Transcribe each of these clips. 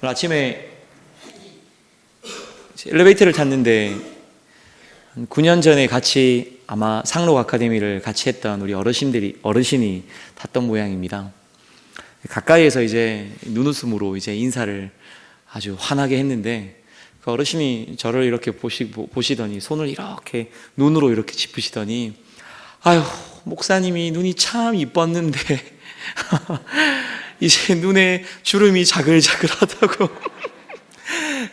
오늘 아침에 엘리베이터를 탔는데 9년 전에 같이 아마 상록 아카데미를 같이 했던 우리 어르신이 탔던 모양입니다. 가까이에서 이제 눈웃음으로 이제 인사를 아주 환하게 했는데 그 어르신이 저를 이렇게 보시더니 손을 이렇게 눈으로 이렇게 짚으시더니 아유, 목사님이 눈이 참 이뻤는데 이제 눈에 주름이 자글자글하다고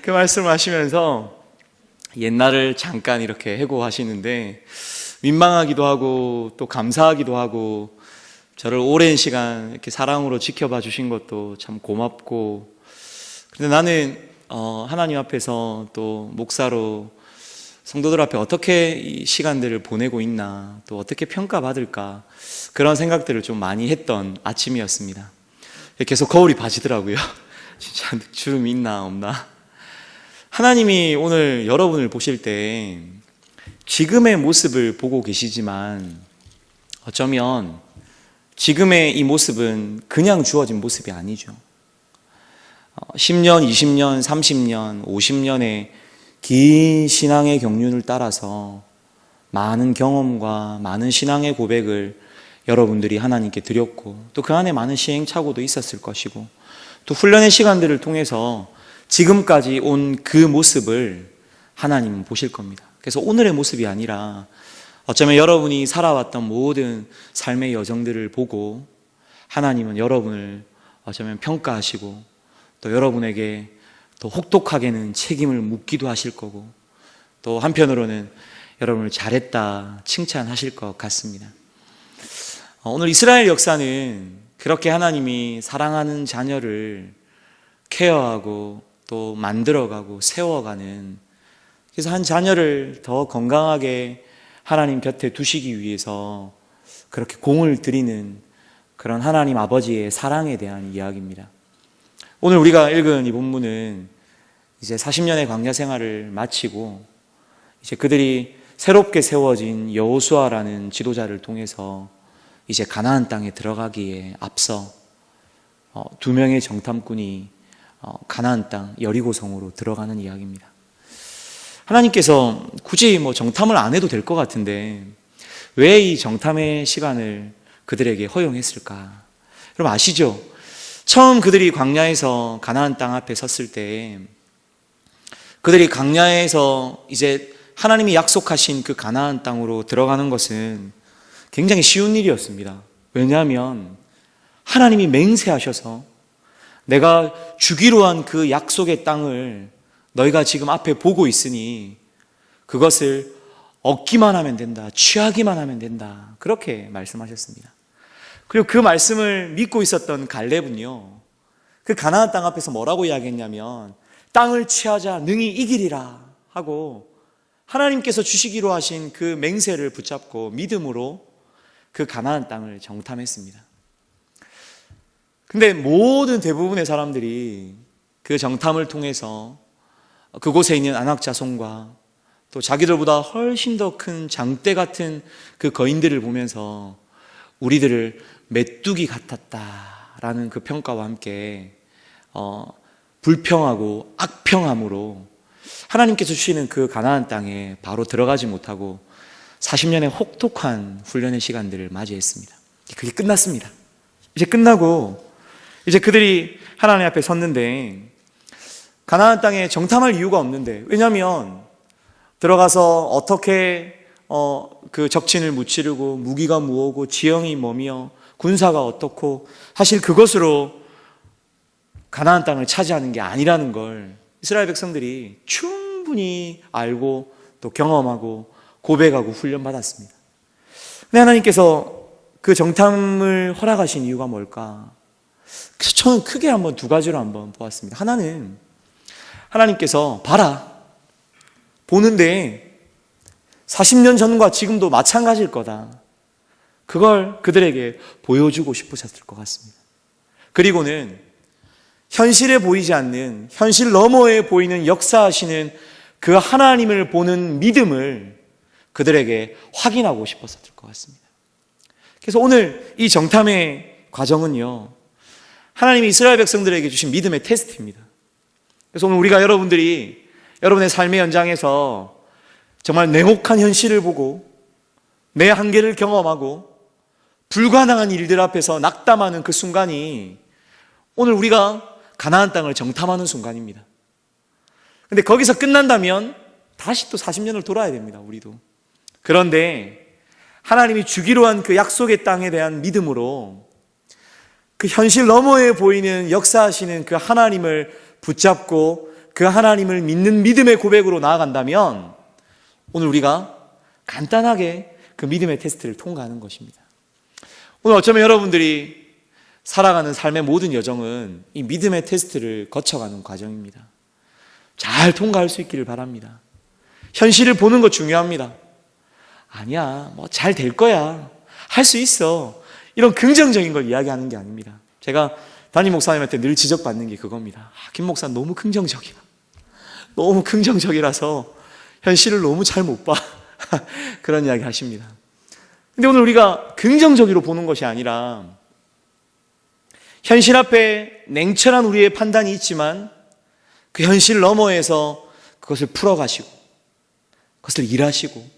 그 말씀을 하시면서 옛날을 잠깐 이렇게 해고하시는데 민망하기도 하고 또 감사하기도 하고 저를 오랜 시간 이렇게 사랑으로 지켜봐 주신 것도 참 고맙고, 근데 나는 하나님 앞에서 또 목사로 성도들 앞에 어떻게 이 시간들을 보내고 있나, 또 어떻게 평가받을까, 그런 생각들을 좀 많이 했던 아침이었습니다. 계속 거울이 봐지더라고요. 진짜 주름이 있나 없나. 하나님이 오늘 여러분을 보실 때 지금의 모습을 보고 계시지만 어쩌면 지금의 이 모습은 그냥 주어진 모습이 아니죠. 10년, 20년, 30년, 50년의 긴 신앙의 경륜을 따라서 많은 경험과 많은 신앙의 고백을 여러분들이 하나님께 드렸고, 또 그 안에 많은 시행착오도 있었을 것이고, 또 훈련의 시간들을 통해서 지금까지 온 그 모습을 하나님은 보실 겁니다. 그래서 오늘의 모습이 아니라 어쩌면 여러분이 살아왔던 모든 삶의 여정들을 보고 하나님은 여러분을 어쩌면 평가하시고 또 여러분에게 더 혹독하게는 책임을 묻기도 하실 거고, 또 한편으로는 여러분을 잘했다 칭찬하실 것 같습니다. 오늘 이스라엘 역사는 그렇게 하나님이 사랑하는 자녀를 케어하고 또 만들어가고 세워가는, 그래서 한 자녀를 더 건강하게 하나님 곁에 두시기 위해서 그렇게 공을 들이는 그런 하나님 아버지의 사랑에 대한 이야기입니다. 오늘 우리가 읽은 이 본문은 이제 40년의 광야 생활을 마치고 이제 그들이 새롭게 세워진 여호수아라는 지도자를 통해서 이제 가나안 땅에 들어가기에 앞서 두 명의 정탐꾼이 가나안 땅 여리고성으로 들어가는 이야기입니다. 하나님께서 굳이 정탐을 안 해도 될 것 같은데 왜 이 정탐의 시간을 그들에게 허용했을까? 여러분 아시죠? 처음 그들이 광야에서 가나안 땅 앞에 섰을 때 그들이 광야에서 이제 하나님이 약속하신 그 가나안 땅으로 들어가는 것은 굉장히 쉬운 일이었습니다. 왜냐하면 하나님이 맹세하셔서 내가 주기로 한 그 약속의 땅을 너희가 지금 앞에 보고 있으니 그것을 얻기만 하면 된다, 취하기만 하면 된다, 그렇게 말씀하셨습니다. 그리고 그 말씀을 믿고 있었던 갈렙은요, 그 가나안 땅 앞에서 뭐라고 이야기했냐면 땅을 취하자 능히 이기리라 하고 하나님께서 주시기로 하신 그 맹세를 붙잡고 믿음으로 그 가나안 땅을 정탐했습니다. 근데 모든 대부분의 사람들이 그 정탐을 통해서 그곳에 있는 안악 자손과 또 자기들보다 훨씬 더 큰 장대 같은 그 거인들을 보면서 우리들을 메뚜기 같았다라는 그 평가와 함께 불평하고 악평함으로 하나님께서 주시는 그 가나안 땅에 바로 들어가지 못하고 40년의 혹독한 훈련의 시간들을 맞이했습니다. 그게 끝났습니다. 이제 끝나고 이제 그들이 하나님 앞에 섰는데 가나안 땅에 정탐할 이유가 없는데, 왜냐하면 들어가서 어떻게 그 적진을 무찌르고 무기가 무엇고 지형이 뭐며 군사가 어떻고 사실 그것으로 가나안 땅을 차지하는 게 아니라는 걸 이스라엘 백성들이 충분히 알고 또 경험하고 고백하고 훈련받았습니다. 근데 하나님께서 그 정탐을 허락하신 이유가 뭘까? 그래서 저는 크게 한번 두 가지로 한번 보았습니다. 하나는 하나님께서 봐라, 보는데 40년 전과 지금도 마찬가지일 거다, 그걸 그들에게 보여주고 싶으셨을 것 같습니다. 그리고는 현실에 보이지 않는, 현실 너머에 보이는 역사하시는 그 하나님을 보는 믿음을 그들에게 확인하고 싶었을 것 같습니다. 그래서 오늘 이 정탐의 과정은요, 하나님이 이스라엘 백성들에게 주신 믿음의 테스트입니다. 그래서 오늘 우리가 여러분의 삶의 연장에서 정말 냉혹한 현실을 보고 내 한계를 경험하고 불가능한 일들 앞에서 낙담하는 그 순간이 오늘 우리가 가나안 땅을 정탐하는 순간입니다. 근데 거기서 끝난다면 다시 또 40년을 돌아야 됩니다, 우리도. 그런데 하나님이 주기로 한 그 약속의 땅에 대한 믿음으로 그 현실 너머에 보이는 역사하시는 그 하나님을 붙잡고 그 하나님을 믿는 믿음의 고백으로 나아간다면 오늘 우리가 간단하게 그 믿음의 테스트를 통과하는 것입니다. 오늘 어쩌면 여러분들이 살아가는 삶의 모든 여정은 이 믿음의 테스트를 거쳐가는 과정입니다. 잘 통과할 수 있기를 바랍니다. 현실을 보는 거 중요합니다. 아니야, 뭐 잘 될 거야, 할 수 있어, 이런 긍정적인 걸 이야기하는 게 아닙니다. 제가 담임 목사님한테 늘 지적받는 게 그겁니다. 김 목사 너무 긍정적이야, 너무 긍정적이라서 현실을 너무 잘 못 봐. 그런 이야기 하십니다. 근데 오늘 우리가 긍정적으로 보는 것이 아니라 현실 앞에 냉철한 우리의 판단이 있지만 그 현실 너머에서 그것을 풀어가시고 그것을 일하시고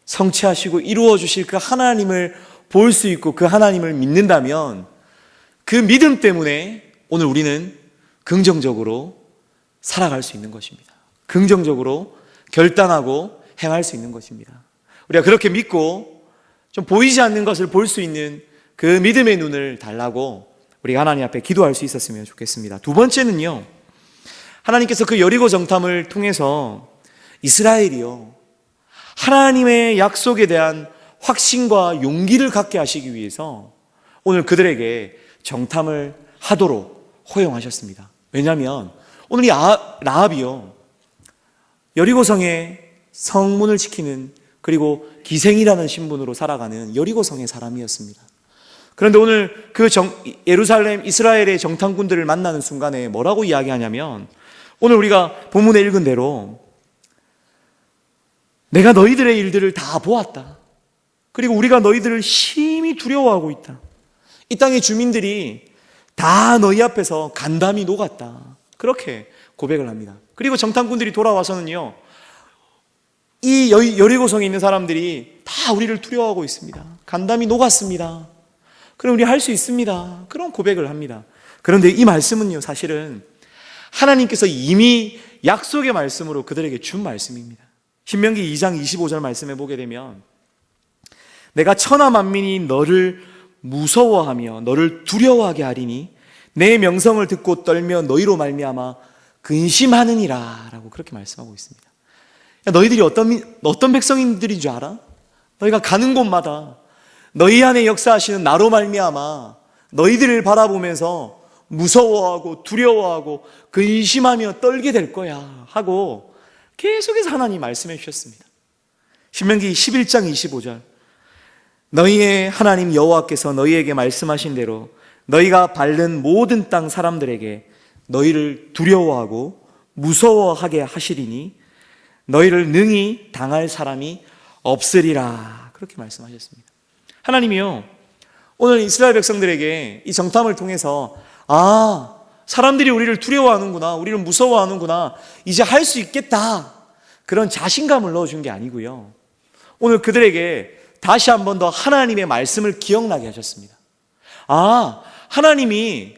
성취하시고 이루어 주실 그 하나님을 볼 수 있고 그 하나님을 믿는다면 그 믿음 때문에 오늘 우리는 긍정적으로 살아갈 수 있는 것입니다. 긍정적으로 결단하고 행할 수 있는 것입니다. 우리가 그렇게 믿고 좀 보이지 않는 것을 볼 수 있는 그 믿음의 눈을 달라고 우리가 하나님 앞에 기도할 수 있었으면 좋겠습니다. 두 번째는요, 하나님께서 그 여리고 정탐을 통해서 이스라엘이요, 하나님의 약속에 대한 확신과 용기를 갖게 하시기 위해서 오늘 그들에게 정탐을 하도록 허용하셨습니다. 왜냐하면 오늘 이 라합이요, 여리고성의 성문을 지키는, 그리고 기생이라는 신분으로 살아가는 여리고성의 사람이었습니다. 그런데 오늘 그 예루살렘 이스라엘의 정탐꾼들을 만나는 순간에 뭐라고 이야기하냐면, 오늘 우리가 본문에 읽은 대로 내가 너희들의 일들을 다 보았다, 그리고 우리가 너희들을 심히 두려워하고 있다, 이 땅의 주민들이 다 너희 앞에서 간담이 녹았다, 그렇게 고백을 합니다. 그리고 정탐꾼들이 돌아와서는요, 이 여리고성에 있는 사람들이 다 우리를 두려워하고 있습니다, 간담이 녹았습니다, 그럼 우리 할 수 있습니다, 그런 고백을 합니다. 그런데 이 말씀은요, 사실은 하나님께서 이미 약속의 말씀으로 그들에게 준 말씀입니다. 신명기 2장 25절 말씀에 보게 되면, 내가 천하 만민이 너를 무서워하며 너를 두려워하게 하리니 내 명성을 듣고 떨며 너희로 말미암아 근심하느니라 라고 그렇게 말씀하고 있습니다. 야, 너희들이 어떤 백성들인 줄 알아? 너희가 가는 곳마다 너희 안에 역사하시는 나로 말미암아 너희들을 바라보면서 무서워하고 두려워하고 근심하며 떨게 될 거야 하고 계속해서 하나님이 말씀해 주셨습니다. 신명기 11장 25절, 너희의 하나님 여호와께서 너희에게 말씀하신 대로 너희가 밟는 모든 땅 사람들에게 너희를 두려워하고 무서워하게 하시리니 너희를 능히 당할 사람이 없으리라, 그렇게 말씀하셨습니다. 하나님이요, 오늘 이스라엘 백성들에게 이 정탐을 통해서 사람들이 우리를 두려워하는구나, 우리를 무서워하는구나, 이제 할 수 있겠다, 그런 자신감을 넣어준 게 아니고요, 오늘 그들에게 다시 한 번 더 하나님의 말씀을 기억나게 하셨습니다. 하나님이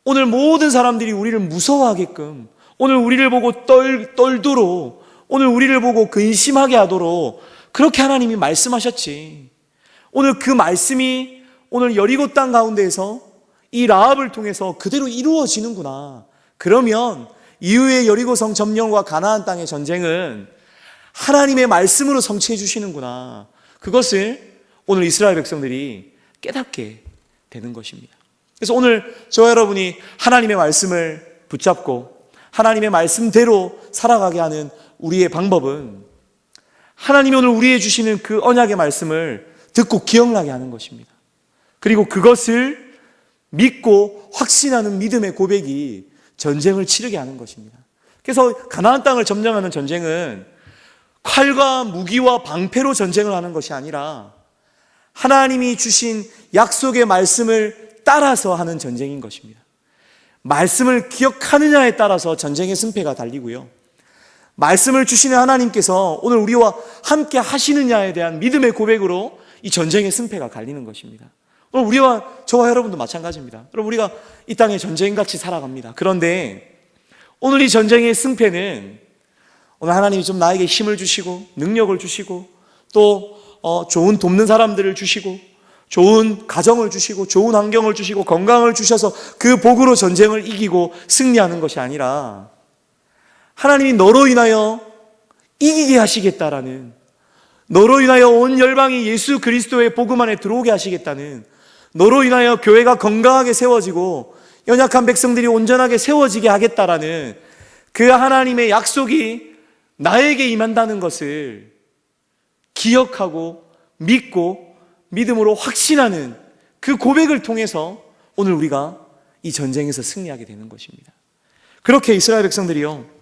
오늘 모든 사람들이 우리를 무서워하게끔, 오늘 우리를 보고 떨도록, 오늘 우리를 보고 근심하게 하도록 그렇게 하나님이 말씀하셨지. 오늘 그 말씀이 오늘 여리고 땅 가운데에서 이 라합을 통해서 그대로 이루어지는구나. 그러면 이후의 여리고성 점령과 가나안 땅의 전쟁은 하나님의 말씀으로 성취해 주시는구나. 그것을 오늘 이스라엘 백성들이 깨닫게 되는 것입니다. 그래서 오늘 저와 여러분이 하나님의 말씀을 붙잡고 하나님의 말씀대로 살아가게 하는 우리의 방법은 하나님이 오늘 우리에게 주시는 그 언약의 말씀을 듣고 기억나게 하는 것입니다. 그리고 그것을 믿고 확신하는 믿음의 고백이 전쟁을 치르게 하는 것입니다. 그래서 가나안 땅을 점령하는 전쟁은 칼과 무기와 방패로 전쟁을 하는 것이 아니라 하나님이 주신 약속의 말씀을 따라서 하는 전쟁인 것입니다. 말씀을 기억하느냐에 따라서 전쟁의 승패가 달리고요. 말씀을 주시는 하나님께서 오늘 우리와 함께 하시느냐에 대한 믿음의 고백으로 이 전쟁의 승패가 갈리는 것입니다. 오늘 저와 여러분도 마찬가지입니다. 여러분, 우리가 이 땅에 전쟁같이 살아갑니다. 그런데 오늘 이 전쟁의 승패는 오늘 하나님이 좀 나에게 힘을 주시고 능력을 주시고 또 좋은 돕는 사람들을 주시고 좋은 가정을 주시고 좋은 환경을 주시고 건강을 주셔서 그 복으로 전쟁을 이기고 승리하는 것이 아니라 하나님이 너로 인하여 이기게 하시겠다라는, 너로 인하여 온 열방이 예수 그리스도의 복음 안에 들어오게 하시겠다는, 너로 인하여 교회가 건강하게 세워지고 연약한 백성들이 온전하게 세워지게 하겠다라는 그 하나님의 약속이 나에게 임한다는 것을 기억하고 믿고 믿음으로 확신하는 그 고백을 통해서 오늘 우리가 이 전쟁에서 승리하게 되는 것입니다. 그렇게 이스라엘 백성들이요,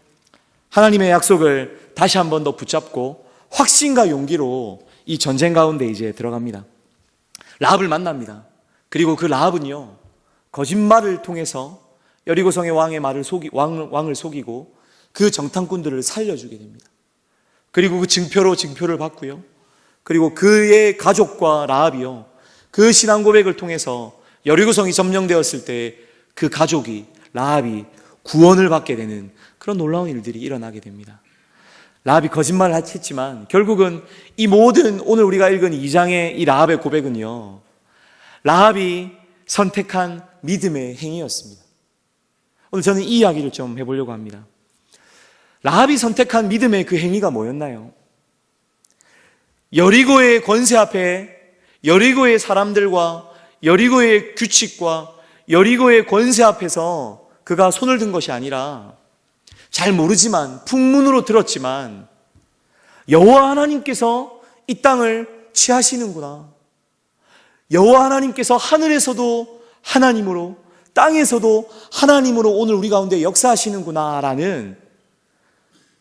하나님의 약속을 다시 한 번 더 붙잡고 확신과 용기로 이 전쟁 가운데 이제 들어갑니다. 라합을 만납니다. 그리고 그 라합은요, 거짓말을 통해서 여리고성의 왕을 속이고 그 정탐꾼들을 살려주게 됩니다. 그리고 그 증표를 받고요. 그리고 그의 가족과 라합이요, 그 신앙 고백을 통해서 여리고성이 점령되었을 때 그 가족이, 라합이 구원을 받게 되는 그런 놀라운 일들이 일어나게 됩니다. 라합이 거짓말을 했지만 결국은 이 모든 오늘 우리가 읽은 2장의 이 라합의 고백은요, 라합이 선택한 믿음의 행위였습니다. 오늘 저는 이 이야기를 좀 해보려고 합니다. 라합이 선택한 믿음의 그 행위가 뭐였나요? 여리고의 권세 앞에 여리고의 사람들과 여리고의 규칙과 여리고의 권세 앞에서 그가 손을 든 것이 아니라, 잘 모르지만 풍문으로 들었지만 여호와 하나님께서 이 땅을 취하시는구나, 여호와 하나님께서 하늘에서도 하나님으로 땅에서도 하나님으로 오늘 우리 가운데 역사하시는구나 라는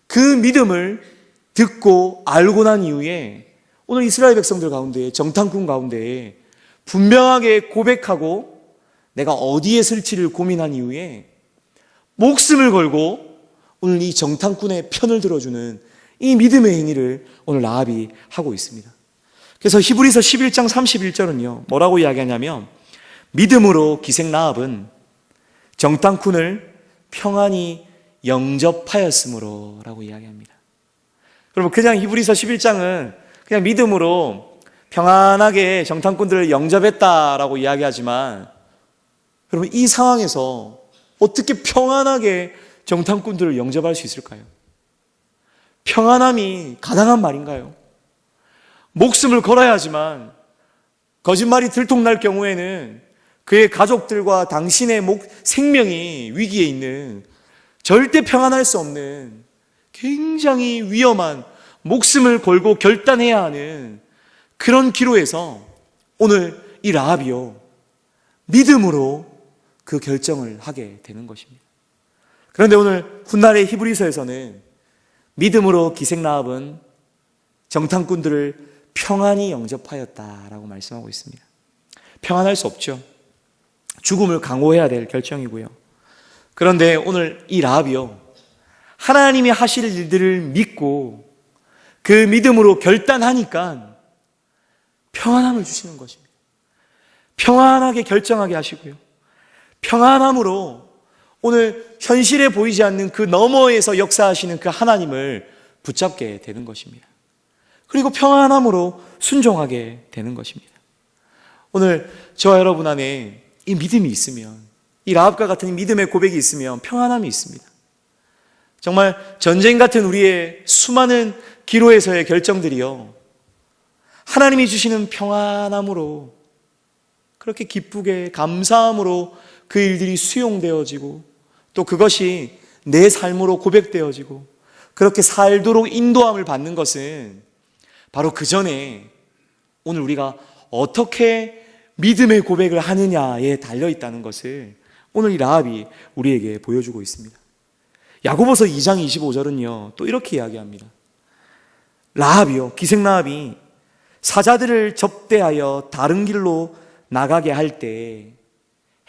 그 믿음을 듣고 알고 난 이후에 오늘 이스라엘 백성들 가운데, 정탐꾼 가운데 분명하게 고백하고 내가 어디에 설지를 고민한 이후에 목숨을 걸고 오늘 이 정탐꾼의 편을 들어주는 이 믿음의 행위를 오늘 라합이 하고 있습니다. 그래서 히브리서 11장 31절은요 뭐라고 이야기하냐면, 믿음으로 기생 라합은 정탐꾼을 평안히 영접하였으므로 라고 이야기합니다. 여러분, 그냥 히브리서 11장은 그냥 믿음으로 평안하게 정탐꾼들을 영접했다라고 이야기하지만, 여러분, 이 상황에서 어떻게 평안하게 정탐꾼들을 영접할 수 있을까요? 평안함이 가능한 말인가요? 목숨을 걸어야 하지만 거짓말이 들통날 경우에는 그의 가족들과 당신의 생명이 위기에 있는, 절대 평안할 수 없는 굉장히 위험한, 목숨을 걸고 결단해야 하는 그런 기로에서 오늘 이 라합이요, 믿음으로 그 결정을 하게 되는 것입니다. 그런데 오늘 훗날의 히브리서에서는 믿음으로 기생 라합은 정탐꾼들을 평안히 영접하였다라고 말씀하고 있습니다. 평안할 수 없죠. 죽음을 강호해야 될 결정이고요. 그런데 오늘 이 라합이요, 하나님이 하실 일들을 믿고 그 믿음으로 결단하니까 평안함을 주시는 것입니다. 평안하게 결정하게 하시고요, 평안함으로 오늘 현실에 보이지 않는 그 너머에서 역사하시는 그 하나님을 붙잡게 되는 것입니다. 그리고 평안함으로 순종하게 되는 것입니다. 오늘 저와 여러분 안에 이 믿음이 있으면, 이 라합과 같은 믿음의 고백이 있으면 평안함이 있습니다. 정말 전쟁 같은 우리의 수많은 기로에서의 결정들이요, 하나님이 주시는 평안함으로, 그렇게 기쁘게 감사함으로 그 일들이 수용되어지고 또 그것이 내 삶으로 고백되어지고 그렇게 살도록 인도함을 받는 것은 바로 그 전에 오늘 우리가 어떻게 믿음의 고백을 하느냐에 달려있다는 것을 오늘 이 라합이 우리에게 보여주고 있습니다. 야고보서 2장 25절은요 또 이렇게 이야기합니다. 라합이요, 기생 라합이 사자들을 접대하여 다른 길로 나가게 할 때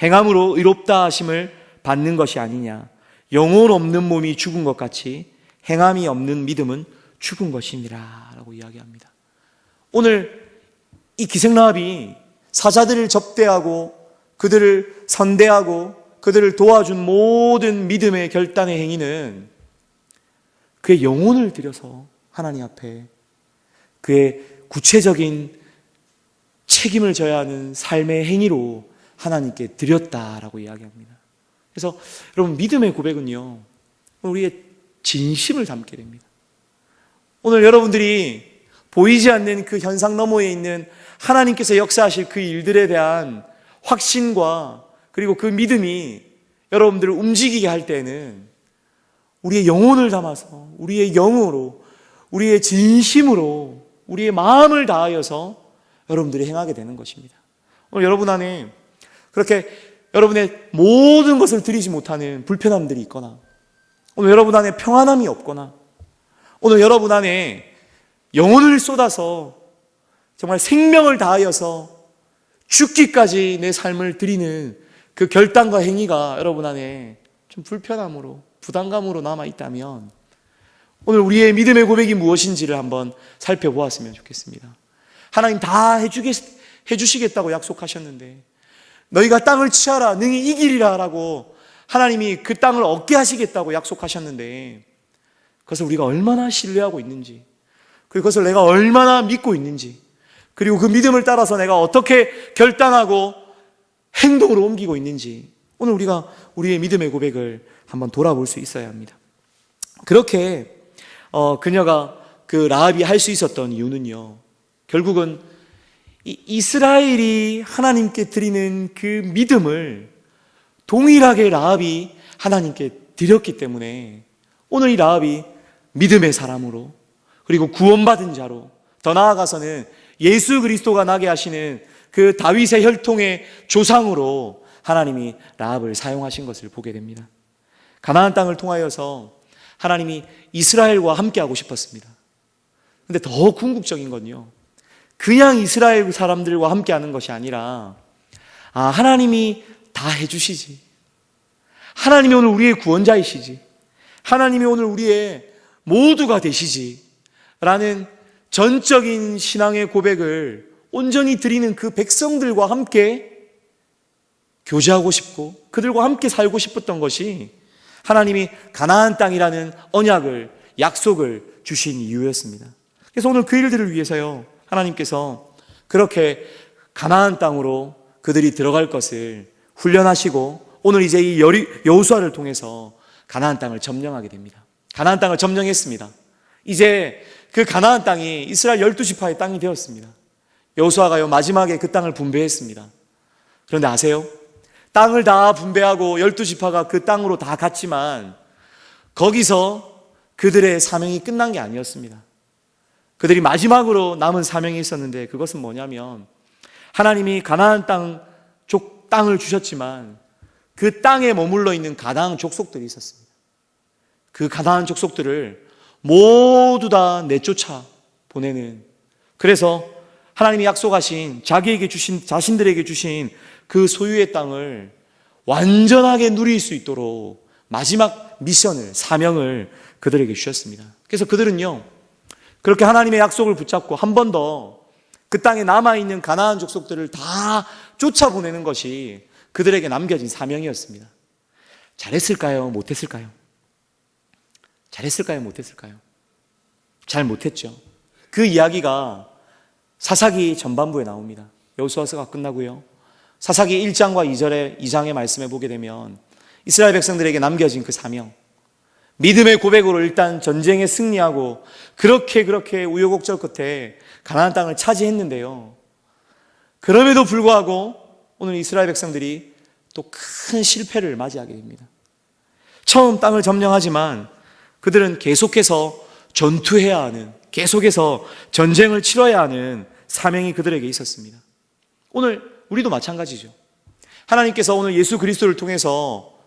행함으로 의롭다 하심을 받는 것이 아니냐. 영혼 없는 몸이 죽은 것 같이 행함이 없는 믿음은 죽은 것이니라 라고 이야기합니다. 오늘 이 기생라합이 사자들을 접대하고 그들을 선대하고 그들을 도와준 모든 믿음의 결단의 행위는 그의 영혼을 들여서 하나님 앞에 그의 구체적인 책임을 져야 하는 삶의 행위로 하나님께 드렸다라고 이야기합니다. 그래서 여러분, 믿음의 고백은요, 우리의 진심을 담게 됩니다. 오늘 여러분들이 보이지 않는 그 현상 너머에 있는 하나님께서 역사하실 그 일들에 대한 확신과 그리고 그 믿음이 여러분들을 움직이게 할 때는 우리의 영혼을 담아서 우리의 영으로 우리의 진심으로 우리의 마음을 다하여서 여러분들이 행하게 되는 것입니다. 오늘 여러분 안에 그렇게 여러분의 모든 것을 드리지 못하는 불편함들이 있거나 오늘 여러분 안에 평안함이 없거나 오늘 여러분 안에 영혼을 쏟아서 정말 생명을 다하여서 죽기까지 내 삶을 드리는 그 결단과 행위가 여러분 안에 좀 불편함으로 부담감으로 남아있다면 오늘 우리의 믿음의 고백이 무엇인지를 한번 살펴보았으면 좋겠습니다. 하나님 다 해주시겠다고 약속하셨는데 너희가 땅을 취하라 능히 이기리라 라고 하나님이 그 땅을 얻게 하시겠다고 약속하셨는데 그것을 우리가 얼마나 신뢰하고 있는지 그리고 그것을 내가 얼마나 믿고 있는지 그리고 그 믿음을 따라서 내가 어떻게 결단하고 행동으로 옮기고 있는지 오늘 우리가 우리의 믿음의 고백을 한번 돌아볼 수 있어야 합니다. 그렇게 그녀가 그 라합이 할 수 있었던 이유는요, 결국은 이 이스라엘이 하나님께 드리는 그 믿음을 동일하게 라합이 하나님께 드렸기 때문에 오늘 이 라합이 믿음의 사람으로 그리고 구원받은 자로 더 나아가서는 예수 그리스도가 나게 하시는 그 다윗의 혈통의 조상으로 하나님이 라합을 사용하신 것을 보게 됩니다. 가나안 땅을 통하여서 하나님이 이스라엘과 함께하고 싶었습니다. 근데 더 궁극적인 건요, 그냥 이스라엘 사람들과 함께하는 것이 아니라 하나님이 다 해주시지, 하나님이 오늘 우리의 구원자이시지, 하나님이 오늘 우리의 모두가 되시지 라는 전적인 신앙의 고백을 온전히 드리는 그 백성들과 함께 교제하고 싶고 그들과 함께 살고 싶었던 것이 하나님이 가나안 땅이라는 언약을, 약속을 주신 이유였습니다. 그래서 오늘 그 일들을 위해서요, 하나님께서 그렇게 가나안 땅으로 그들이 들어갈 것을 훈련하시고 오늘 이제 이 여호수아를 통해서 가나안 땅을 점령하게 됩니다. 가나안 땅을 점령했습니다. 이제 그 가나안 땅이 이스라엘 12지파의 땅이 되었습니다. 여호수아가요 마지막에 그 땅을 분배했습니다. 그런데 아세요? 땅을 다 분배하고 12지파가 그 땅으로 다 갔지만 거기서 그들의 사명이 끝난 게 아니었습니다. 그들이 마지막으로 남은 사명이 있었는데 그것은 뭐냐면 하나님이 가나안 땅을 주셨지만 그 땅에 머물러 있는 가나안 족속들이 있었습니다. 그 가나안 족속들을 모두 다 내쫓아 보내는, 그래서 하나님이 약속하신 자기에게 주신, 자신들에게 주신 그 소유의 땅을 완전하게 누릴 수 있도록 마지막 미션을, 사명을 그들에게 주셨습니다. 그래서 그들은요 그렇게 하나님의 약속을 붙잡고 한 번 더 그 땅에 남아있는 가나안 족속들을 다 쫓아보내는 것이 그들에게 남겨진 사명이었습니다. 잘했을까요? 못했을까요? 잘했을까요? 못했을까요? 잘 못했죠. 그 이야기가 사사기 전반부에 나옵니다. 여호수아서가 끝나고요, 사사기 1장과 2장의 말씀에 보게 되면 이스라엘 백성들에게 남겨진 그 사명, 믿음의 고백으로 일단 전쟁에 승리하고 그렇게 우여곡절 끝에 가나안 땅을 차지했는데요, 그럼에도 불구하고 오늘 이스라엘 백성들이 또 큰 실패를 맞이하게 됩니다. 처음 땅을 점령하지만 그들은 계속해서 전투해야 하는, 계속해서 전쟁을 치러야 하는 사명이 그들에게 있었습니다. 오늘 우리도 마찬가지죠. 하나님께서 오늘 예수 그리스도를 통해서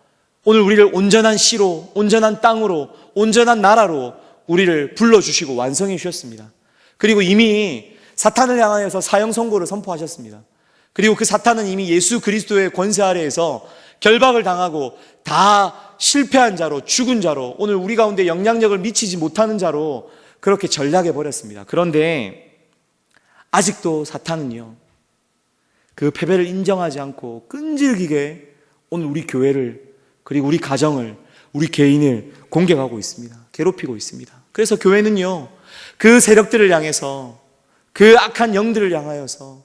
오늘 우리를 온전한 씨로, 온전한 땅으로, 온전한 나라로 우리를 불러주시고 완성해 주셨습니다. 그리고 이미 사탄을 향하여서 사형 선고를 선포하셨습니다. 그리고 그 사탄은 이미 예수 그리스도의 권세 아래에서 결박을 당하고 다 실패한 자로, 죽은 자로, 오늘 우리 가운데 영향력을 미치지 못하는 자로 그렇게 전락해 버렸습니다. 그런데 아직도 사탄은요, 그 패배를 인정하지 않고 끈질기게 오늘 우리 교회를, 그리고 우리 가정을, 우리 개인을 공격하고 있습니다. 괴롭히고 있습니다. 그래서 교회는요, 그 세력들을 향해서, 그 악한 영들을 향하여서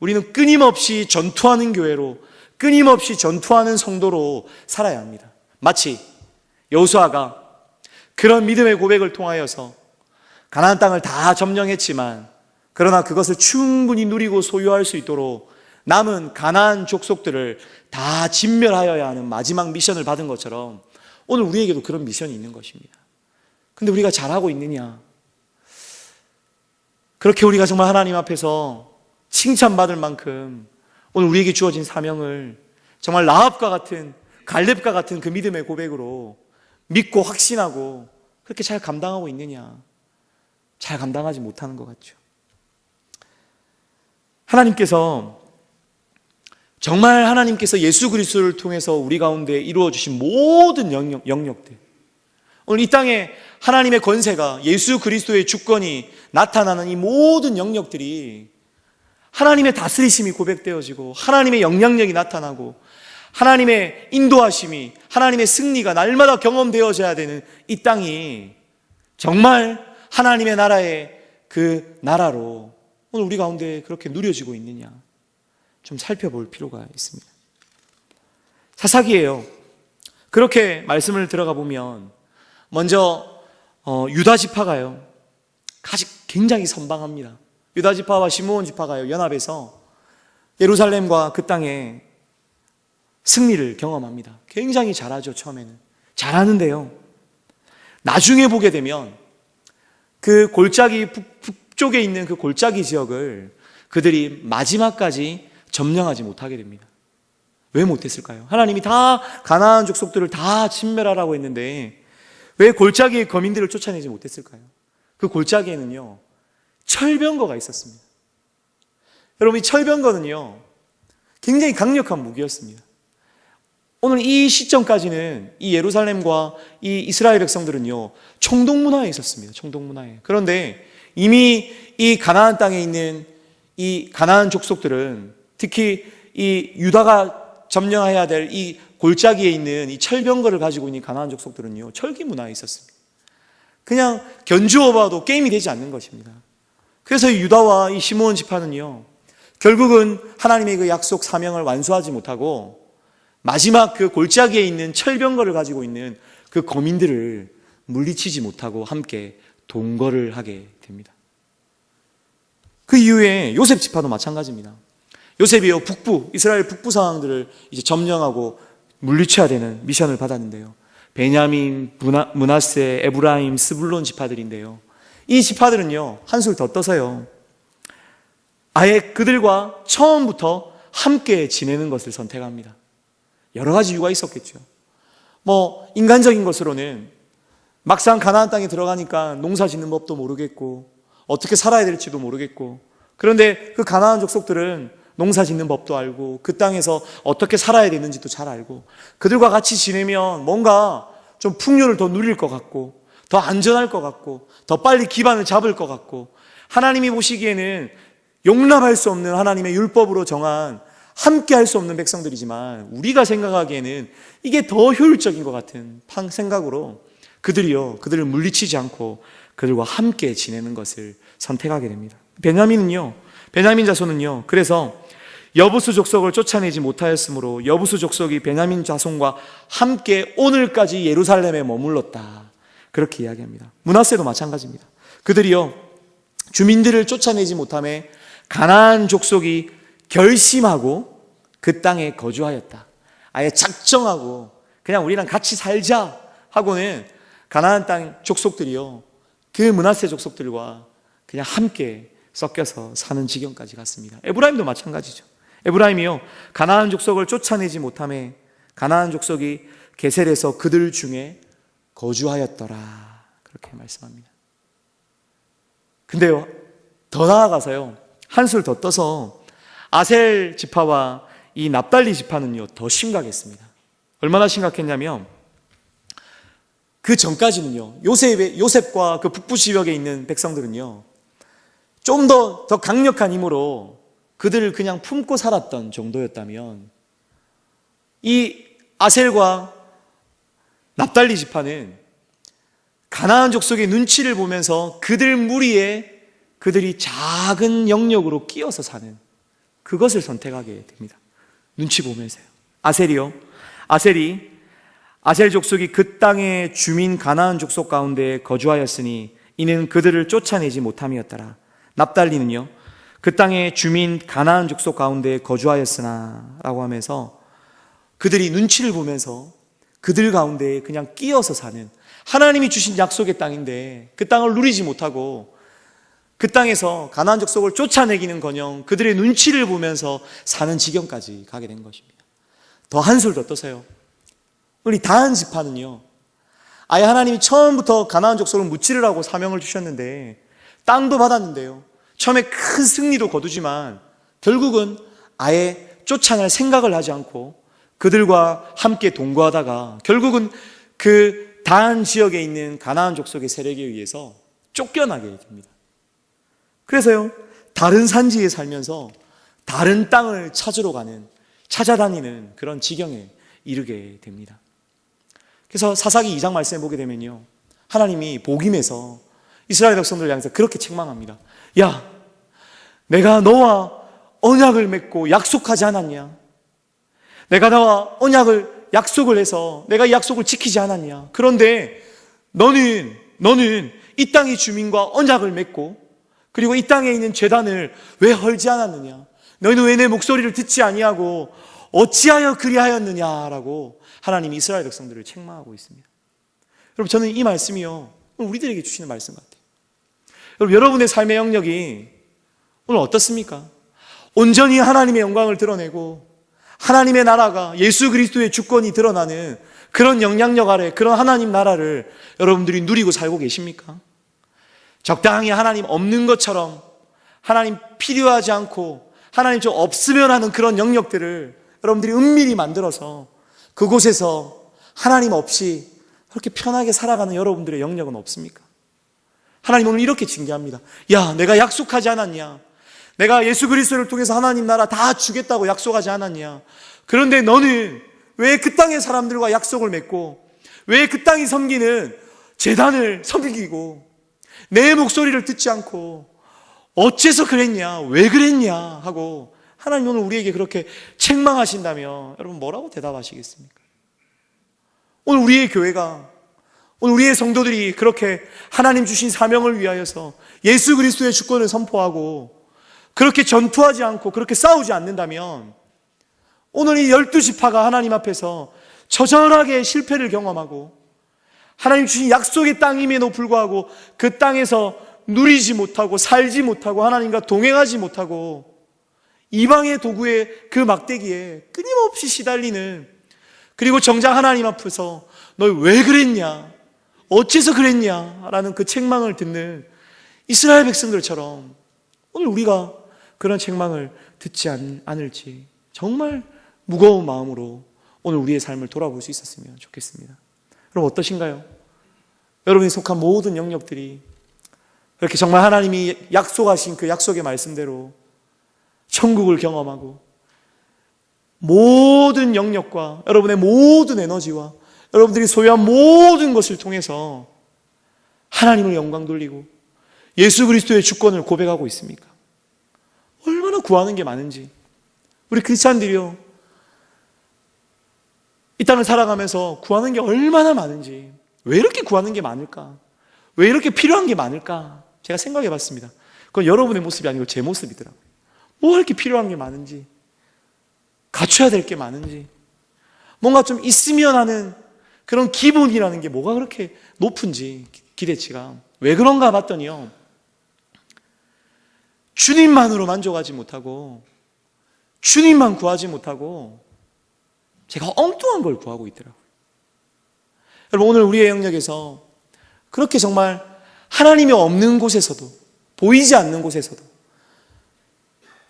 우리는 끊임없이 전투하는 교회로, 끊임없이 전투하는 성도로 살아야 합니다. 마치 여호수아가 그런 믿음의 고백을 통하여서 가나안 땅을 다 점령했지만, 그러나 그것을 충분히 누리고 소유할 수 있도록 남은 가나안 족속들을 다 진멸하여야 하는 마지막 미션을 받은 것처럼 오늘 우리에게도 그런 미션이 있는 것입니다. 근데 우리가 잘하고 있느냐? 그렇게 우리가 정말 하나님 앞에서 칭찬받을 만큼 오늘 우리에게 주어진 사명을 정말 라합과 같은, 갈렙과 같은 그 믿음의 고백으로 믿고 확신하고 그렇게 잘 감당하고 있느냐? 잘 감당하지 못하는 것 같죠. 하나님께서 예수 그리스도를 통해서 우리 가운데 이루어 주신 모든 영역들, 오늘 이 땅에 하나님의 권세가, 예수 그리스도의 주권이 나타나는 이 모든 영역들이 하나님의 다스리심이 고백되어지고 하나님의 영향력이 나타나고 하나님의 인도하심이, 하나님의 승리가 날마다 경험되어져야 되는 이 땅이 정말 하나님의 나라의 그 나라로 오늘 우리 가운데 그렇게 누려지고 있느냐, 좀 살펴볼 필요가 있습니다. 사사기예요. 그렇게 말씀을 들어가 보면 먼저 유다 지파가요, 굉장히 선방합니다. 유다 지파와 시므온 지파가요, 연합해서 예루살렘과 그 땅에 승리를 경험합니다. 굉장히 잘하죠. 처음에는 잘하는데요, 나중에 보게 되면 그 골짜기 북쪽에 있는 그 골짜기 지역을 그들이 마지막까지 점령하지 못하게 됩니다. 왜 못했을까요? 하나님이 다 가나안 족속들을 다 진멸하라고 했는데 왜 골짜기의 거민들을 쫓아내지 못했을까요? 그 골짜기에는요, 철병거가 있었습니다. 여러분, 이 철병거는요, 굉장히 강력한 무기였습니다. 오늘 이 시점까지는 이 예루살렘과 이 이스라엘 백성들은요, 총독문화에 있었습니다. 총독문화에. 그런데 이미 이 가나안 땅에 있는 이 가나안 족속들은, 특히 이 유다가 점령해야 될 이 골짜기에 있는 이 철병거를 가지고 있는 가나안 족속들은요, 철기 문화에 있었습니다. 그냥 견주어 봐도 게임이 되지 않는 것입니다. 그래서 이 유다와 이 시므온 지파는요, 결국은 하나님의 그 약속 사명을 완수하지 못하고 마지막 그 골짜기에 있는 철병거를 가지고 있는 그 거민들을 물리치지 못하고 함께 동거를 하게 됩니다. 그 이후에 요셉 지파도 마찬가지입니다. 요셉이요, 이스라엘 북부 상황들을 이제 점령하고 물리쳐야 되는 미션을 받았는데요. 베냐민, 므낫세, 에브라임, 스불론 지파들인데요. 이 지파들은요, 한술 더 떠서요, 아예 그들과 처음부터 함께 지내는 것을 선택합니다. 여러 가지 이유가 있었겠죠. 인간적인 것으로는 막상 가나안 땅에 들어가니까 농사 짓는 법도 모르겠고 어떻게 살아야 될지도 모르겠고, 그런데 그 가나안 족속들은 농사 짓는 법도 알고 그 땅에서 어떻게 살아야 되는지도 잘 알고, 그들과 같이 지내면 뭔가 좀 풍요를 더 누릴 것 같고 더 안전할 것 같고 더 빨리 기반을 잡을 것 같고, 하나님이 보시기에는 용납할 수 없는 하나님의 율법으로 정한 함께 할 수 없는 백성들이지만 우리가 생각하기에는 이게 더 효율적인 것 같은 생각으로 그들을 물리치지 않고 그들과 함께 지내는 것을 선택하게 됩니다. 베냐민 자손은요, 그래서 여부수 족속을 쫓아내지 못하였으므로 여부수 족속이 베냐민 자손과 함께 오늘까지 예루살렘에 머물렀다, 그렇게 이야기합니다. 므낫세도 마찬가지입니다. 그들이요, 주민들을 쫓아내지 못함에 가나안 족속이 결심하고 그 땅에 거주하였다. 아예 작정하고 그냥 우리랑 같이 살자 하고는 가나안 땅 족속들이요, 그 므낫세 족속들과 그냥 함께 섞여서 사는 지경까지 갔습니다. 에브라임도 마찬가지죠. 에브라임이요, 가나안 족속을 쫓아내지 못함에 가나안 족속이 게셀에서 그들 중에 거주하였더라, 그렇게 말씀합니다. 근데요, 더 나아가서요, 한술 더 떠서 아셀 지파와 이 납달리 지파는요, 더 심각했습니다. 얼마나 심각했냐면 그 전까지는요, 요셉과 그 북부 지역에 있는 백성들은요, 좀 더 강력한 힘으로 그들을 그냥 품고 살았던 정도였다면, 이 아셀과 납달리 지파는 가나안 족속의 눈치를 보면서 그들 무리에 그들이 작은 영역으로 끼어서 사는 그것을 선택하게 됩니다. 눈치 보면서요. 아셀 족속이 그 땅의 주민 가나안 족속 가운데 거주하였으니 이는 그들을 쫓아내지 못함이었더라. 납달리는요, 그 땅의 주민 가나안 족속 가운데 거주하였으나 라고 하면서 그들이 눈치를 보면서 그들 가운데 그냥 끼어서 사는, 하나님이 주신 약속의 땅인데 그 땅을 누리지 못하고 그 땅에서 가나안 족속을 쫓아내기는커녕 그들의 눈치를 보면서 사는 지경까지 가게 된 것입니다. 더 한술 더 떠서요, 우리 다한 지파는요, 아예 하나님이 처음부터 가나안 족속을 무찌르라고 사명을 주셨는데 땅도 받았는데요, 처음에 큰 승리도 거두지만 결국은 아예 쫓아낼 생각을 하지 않고 그들과 함께 동거하다가 결국은 그 다한 지역에 있는 가나안 족속의 세력에 의해서 쫓겨나게 됩니다. 그래서요, 다른 산지에 살면서 다른 땅을 찾아다니는 그런 지경에 이르게 됩니다. 그래서 사사기 2장 말씀에 보게 되면요, 하나님이 복임에서 이스라엘 백성들을 향해서 그렇게 책망합니다. 야, 내가 너와 언약을 맺고 약속하지 않았냐? 내가 너와 약속을 해서 내가 이 약속을 지키지 않았냐? 그런데 너는 이 땅의 주민과 언약을 맺고 그리고 이 땅에 있는 제단을 왜 헐지 않았느냐? 너희는 왜 내 목소리를 듣지 아니하고 어찌하여 그리하였느냐라고 하나님이 이스라엘 백성들을 책망하고 있습니다. 여러분, 저는 이 말씀이요, 우리들에게 주시는 말씀 같아요. 여러분, 여러분의 삶의 영역이 오늘 어떻습니까? 온전히 하나님의 영광을 드러내고 하나님의 나라가, 예수 그리스도의 주권이 드러나는 그런 영향력 아래 그런 하나님 나라를 여러분들이 누리고 살고 계십니까? 적당히 하나님 없는 것처럼, 하나님 필요하지 않고 하나님 좀 없으면 하는 그런 영역들을 여러분들이 은밀히 만들어서 그곳에서 하나님 없이 그렇게 편하게 살아가는 여러분들의 영역은 없습니까? 하나님 오늘 이렇게 징계합니다. 야, 내가 약속하지 않았냐? 내가 예수 그리스도를 통해서 하나님 나라 다 주겠다고 약속하지 않았냐? 그런데 너는 왜 그 땅의 사람들과 약속을 맺고 왜 그 땅이 섬기는 제단을 섬기고 내 목소리를 듣지 않고 어째서 그랬냐? 왜 그랬냐? 하고 하나님 오늘 우리에게 그렇게 책망하신다면 여러분 뭐라고 대답하시겠습니까? 오늘 우리의 교회가, 오늘 우리의 성도들이 그렇게 하나님 주신 사명을 위하여서 예수 그리스도의 주권을 선포하고 그렇게 전투하지 않고 그렇게 싸우지 않는다면 오늘 이 12지파가 하나님 앞에서 처절하게 실패를 경험하고 하나님 주신 약속의 땅임에도 불구하고 그 땅에서 누리지 못하고 살지 못하고 하나님과 동행하지 못하고 이방의 도구의 그 막대기에 끊임없이 시달리는, 그리고 정작 하나님 앞에서 너 왜 그랬냐? 어째서 그랬냐? 라는 그 책망을 듣는 이스라엘 백성들처럼 오늘 우리가 그런 책망을 듣지 않을지 정말 무거운 마음으로 오늘 우리의 삶을 돌아볼 수 있었으면 좋겠습니다. 여러분 어떠신가요? 여러분이 속한 모든 영역들이 그렇게 정말 하나님이 약속하신 그 약속의 말씀대로 천국을 경험하고 모든 영역과 여러분의 모든 에너지와 여러분들이 소유한 모든 것을 통해서 하나님을 영광 돌리고 예수 그리스도의 주권을 고백하고 있습니까? 얼마나 구하는 게 많은지, 우리 크리스찬들이요 이 땅을 살아가면서 구하는 게 얼마나 많은지, 왜 이렇게 구하는 게 많을까? 왜 이렇게 필요한 게 많을까? 제가 생각해 봤습니다. 그건 여러분의 모습이 아니고 제 모습이더라고요. 뭐 이렇게 필요한 게 많은지, 갖춰야 될 게 많은지, 뭔가 좀 있으면 하는 그런 기본이라는 게 뭐가 그렇게 높은지, 기대치가 왜 그런가 봤더니요, 주님만으로 만족하지 못하고 주님만 구하지 못하고 제가 엉뚱한 걸 구하고 있더라고요. 여러분 오늘 우리의 영역에서 그렇게 정말 하나님이 없는 곳에서도, 보이지 않는 곳에서도,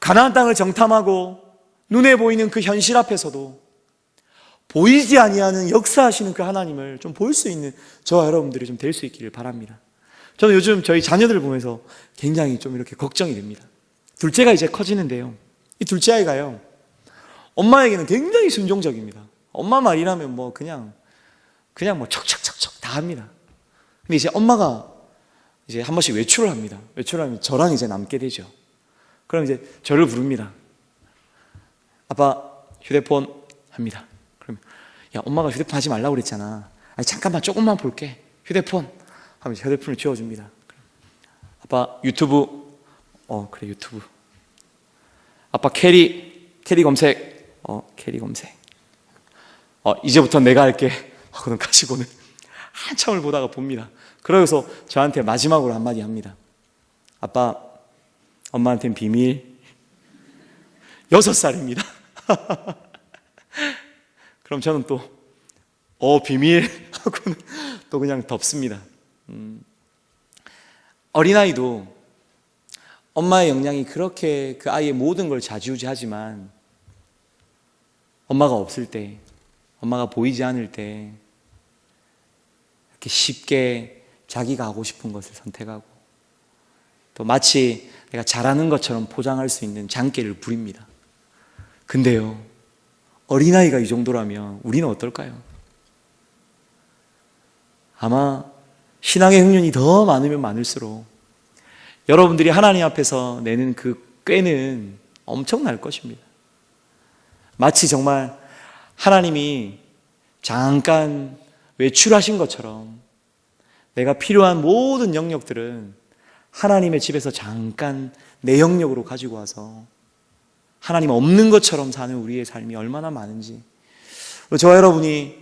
가나안 땅을 정탐하고 눈에 보이는 그 현실 앞에서도 보이지 아니하는 역사하시는 그 하나님을 좀 볼 수 있는 저와 여러분들이 좀 될 수 있기를 바랍니다. 저는 요즘 저희 자녀들을 보면서 굉장히 좀 이렇게 걱정이 됩니다. 둘째가 이제 커지는데요, 이 둘째 아이가요, 엄마에게는 굉장히 순종적입니다. 엄마 말이라면 뭐 그냥 뭐 척척척척 다 합니다. 근데 이제 엄마가 이제 한 번씩 외출을 합니다. 외출을 하면 저랑 이제 남게 되죠. 그럼 이제 저를 부릅니다. 아빠 휴대폰 합니다. 그러면 야, 엄마가 휴대폰 하지 말라고 그랬잖아. 아니, 잠깐만 조금만 볼게. 휴대폰 하면 휴대폰을 쥐어줍니다. 아빠 유튜브. 그래 유튜브. 아빠 캐리 검색. 캐리 검색. 이제부터 내가 할게 하고는 가시고는 한참을 보다가 봅니다. 그러고서 저한테 마지막으로 한마디 합니다. 아빠, 엄마한테는 비밀. 6살입니다. 그럼 저는 또 비밀 하고는 또 그냥 덮습니다. 어린아이도 엄마의 영향이 그렇게 그 아이의 모든 걸 좌지우지하지만 엄마가 없을 때, 엄마가 보이지 않을 때 이렇게 쉽게 자기가 하고 싶은 것을 선택하고 또 마치 내가 잘하는 것처럼 포장할 수 있는 장깨를 부립니다. 근데요, 어린아이가 이 정도라면 우리는 어떨까요? 아마 신앙의 흉년이 더 많으면 많을수록 여러분들이 하나님 앞에서 내는 그 꾀는 엄청날 것입니다. 마치 정말 하나님이 잠깐 외출하신 것처럼 내가 필요한 모든 영역들은 하나님의 집에서 잠깐 내 영역으로 가지고 와서 하나님 없는 것처럼 사는 우리의 삶이 얼마나 많은지, 저와 여러분이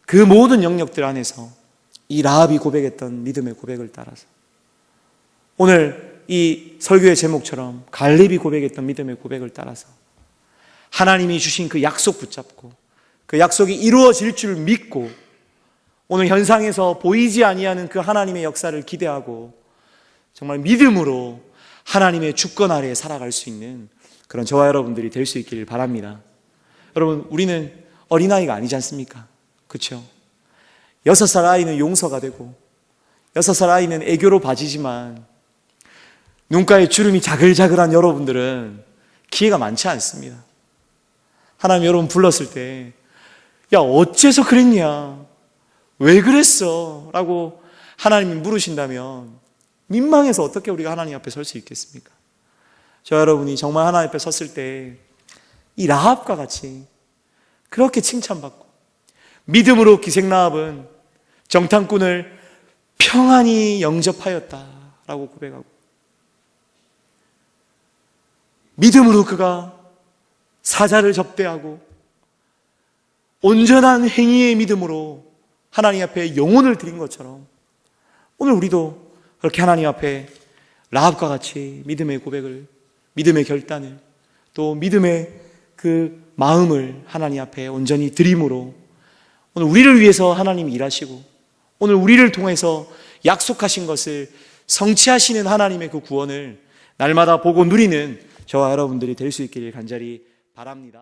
그 모든 영역들 안에서 이 라합이 고백했던 믿음의 고백을 따라서 오늘 이 설교의 제목처럼 갈렙이 고백했던 믿음의 고백을 따라서 하나님이 주신 그 약속 붙잡고 그 약속이 이루어질 줄 믿고 오늘 현상에서 보이지 아니하는 그 하나님의 역사를 기대하고 정말 믿음으로 하나님의 주권 아래에 살아갈 수 있는 그런 저와 여러분들이 될 수 있기를 바랍니다. 여러분, 우리는 어린아이가 아니지 않습니까? 그렇죠? 6살 아이는 용서가 되고 6살 아이는 애교로 봐지지만 눈가에 주름이 자글자글한 여러분들은 기회가 많지 않습니다. 하나님 여러분 불렀을 때 야, 어째서 그랬냐? 왜 그랬어? 라고 하나님이 물으신다면 민망해서 어떻게 우리가 하나님 앞에 설 수 있겠습니까? 저 여러분이 정말 하나님 앞에 섰을 때 이 라합과 같이 그렇게 칭찬받고 믿음으로 기생라합은 정탐꾼을 평안히 영접하였다라고 고백하고 믿음으로 그가 사자를 접대하고 온전한 행위의 믿음으로 하나님 앞에 영혼을 드린 것처럼 오늘 우리도 그렇게 하나님 앞에 라합과 같이 믿음의 고백을, 믿음의 결단을, 또 믿음의 그 마음을 하나님 앞에 온전히 드림으로 오늘 우리를 위해서 하나님이 일하시고 오늘 우리를 통해서 약속하신 것을 성취하시는 하나님의 그 구원을 날마다 보고 누리는 저와 여러분들이 될 수 있기를 간절히 바랍니다.